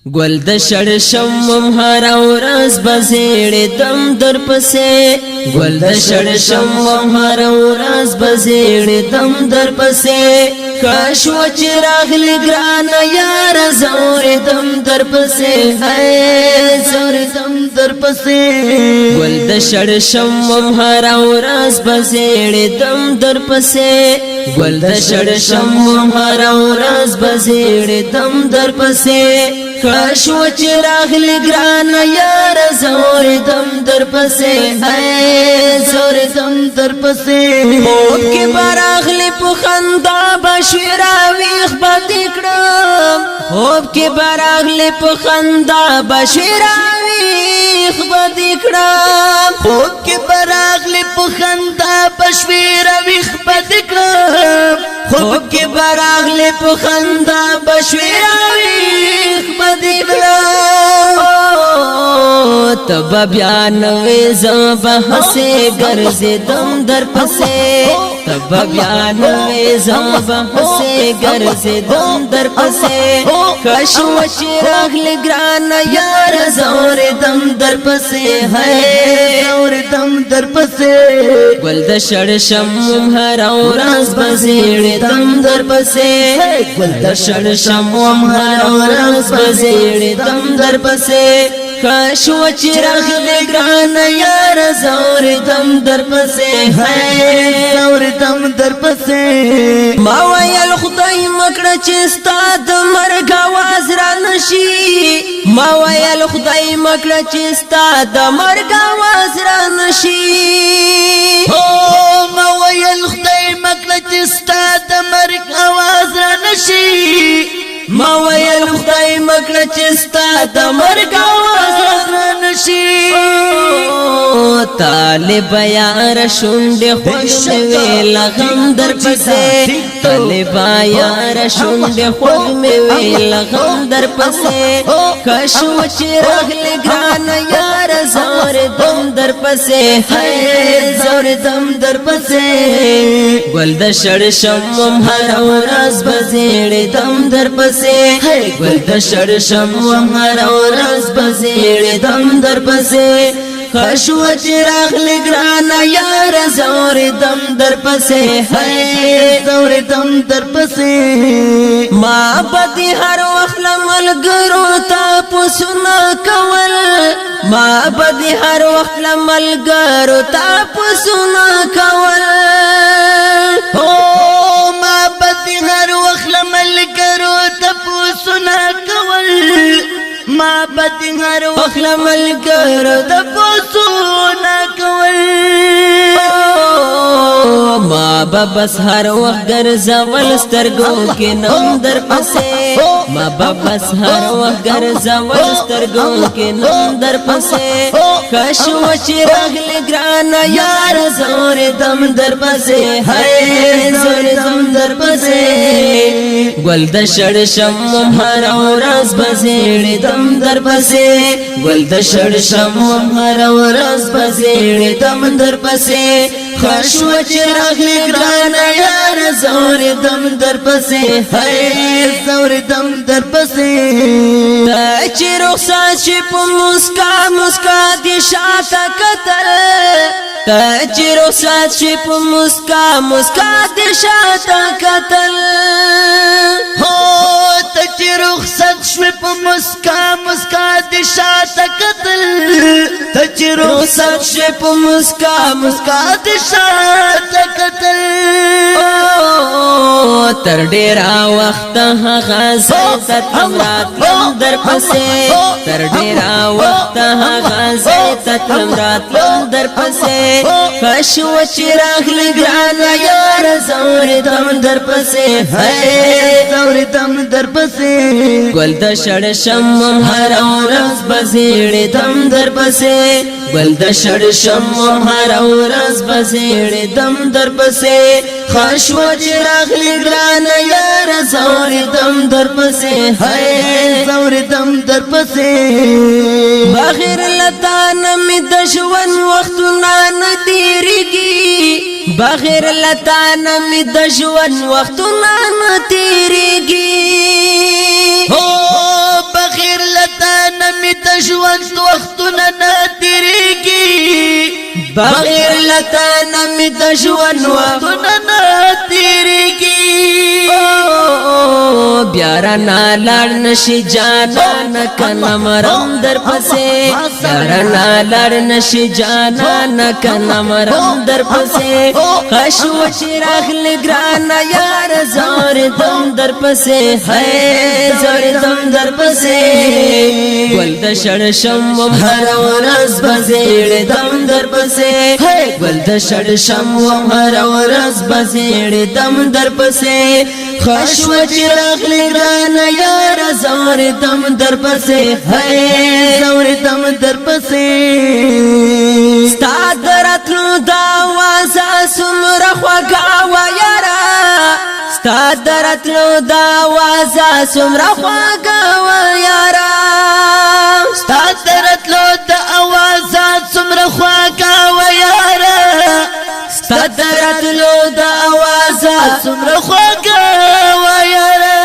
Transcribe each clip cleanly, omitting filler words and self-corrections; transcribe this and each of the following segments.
گل د شړشم هر ورځ بزیړې دم در پسې گل د شړشم هر ورځ بزیړې دم در پسې کاش و چې راغلی ګران یار زور دم در پسې ہے زور دم در پسې گل د شړشم هر ورځ بزیړې دم در پسې گل د شړشم هر ورځ بزیړې دم در پسې کاش و چې راغلی ګران یار زور دم در پسې ہے زور دم در پسې خوب کې براغلی په خندا بشیرا ویخ باندې کړم خوب کې براغلی په خندا بشیرا ویخ باندې کړم خوب کې براغلی په خندا بشیرا ویخ باندې کړم خوب کې براغلی په خندا بشیرا ویخ باندې کړم تب بیا نوې زما هسه ګرځې دم در پسې تب بیا نوې زما هسه ګرځې دم در پسې کاش و چې راغلی ګران یار زور دم در پسې ہے زور دم در پسې گل د شړشم هر ورځ بزیړې دم در پسې گل د شړشم هر ورځ بزیړې دم در پسې کاش و چې راغلی ګران یار زور دم در پسې ہے زور دم در پسې ما ویل خدای مکړه چې ستا د مرګ आवाज را نشي ما ویل خدای مکړه چې ستا د مرګ आवाज را نشي ما ویل خدای مکړه چې ستا د مرګ आवाज را نشي ما ویل خدای مکړه چې ستا د مرګ आवाज را نشي طالب یار شونډې خوږ مې لغم در پسې طالب یار شونډې خوږ مې لغم در پسې کاش و چې راغلی ګران یار زور دم در پسې ہے زور دم در پسې گل د شړشم هر ورځ بزیړې دم در پسې گل د شړشم هر ورځ بزیړې دم در پسې کاش و چې راغلی ګران یار زور دم در پسې ہے زور دم در پسې ما بدی هر وخت ملګرو ته پوښتنه کول ما بدی هر وخت ملګرو ته پوښتنه کول ما بدی هر وخت ملګرو ته پوښتنه کول ما بدی هر وخت ملګرو ته پوښتنه کول ما بس هر وخت ګرځول سترګو کې نوم در پسې ما بس هر وخت ګرځول سترګو کې نوم در پسې کاش و چې راغلی ګران یار زور دم در پسې ہے زور دم در پسې گل د شړشم هر ورځ بزیړې دم در پسې گل د شړشم هر ورځ بزیړې دم در پسې کاش و چې راغلی ګران یار زور دم در پسې ہے زور دم در پسې چې رخصت شي په مسکا مسکا دي شاته کتل چې رخصت شي په مسکا مسکا دي شاته کتل چې رخصت شوي په مسکا مسکا دي شاته کتل ته چې رخصت شي په مسکا مسکا دي شاته کتل تر ډیره وخت هغه زیت تمرات در پسې تر ډیره وخت هغه زیت تمرات در پسې کاش و چې راغلی ګران یار زور دم در پسې ہے زور دم در پسې گل د شړشم هر ورځ بزیړې دم در پسې گل د شړشم هر ورځ بزیړې دم در پسې کاش و چې راغلی ګران یار زور دم در پسې ہے زور دم در پسې بغیر لتان می د ژوند وختونه نه تیریږي بغیر لتان می د ژوند وختونه نه تیریږي بغیر تجوانت وقتنا ناتريكي بغیر لتا نمی دجوان وقتنا ناتريكي بیارنا لار نشی جانا نکنا مرم در پسے بیارنا لار نشی جانا نکنا مرم در پسے خشو چراغ لگرانا یار زور دم در پسے ہے زور دم در پسے گل دشڑ شم ہر ورځ بزیڑ دم در پسے گل دشڑ شم ہر ورځ بزیڑ دم در پسے خشو چراغ لگرانا یار زور دم در پسے ہے زور دم در پسے ستا درتلو دا وازا سمرا خواگاوا یارا ستا درتلو دا وازا سمرا خواگاوا یارا ستا درتلو دا آوازات سمرا خواگاوا یارا ستا درتلو دا وازا سمرا خواگاوا یارا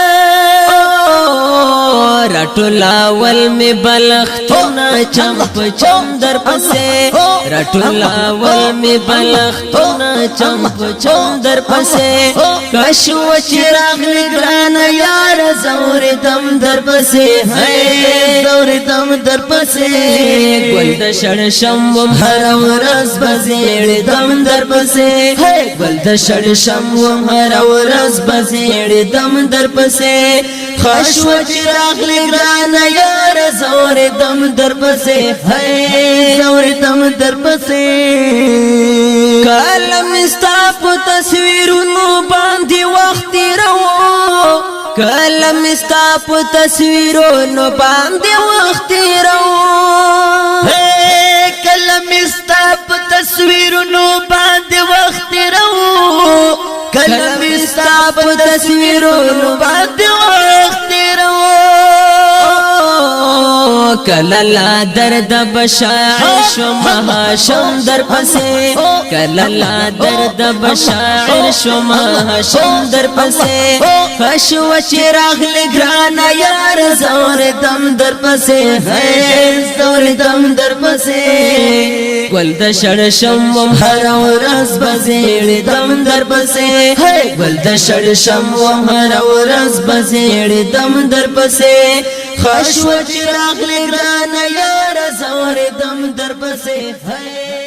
رټولا ول می بلختنا چمپ چم در پسے رټولا ول می بلختنا چمپ چم در پسے کشو چراغ لگرانا یار زور دم در پسے ہے زور دم در پسے گل دشڑ شم ہر ورځ بزیڑ دم در پسے گل دشڑ شم ہر ورځ بزیڑ دم در پسے خشو چراغ لگرانا یار زور دم در پسے ہے زور دم در پسے کلم استاپ تصویرونو باندې وخت رو کلم استاپ تصویرونو باندې وخت رو کلم استاپ تصویرونو باندې وخت رو کلم استاپ تصویرونو باندې وخت رو کللا درد بشاعر شما شم در پسے کللا درد بشاعر شما شم در پسے خشو چراغ لگرانا یار زور دم در پسے ہے زور دم در پسے گل دشڑ شم ہر ورځ بزیڑ دم در پسے گل دشڑ شم ہر ورځ بزیڑ دم در پسے خشو چراغ لگرانا یار زور دم در پسے ہے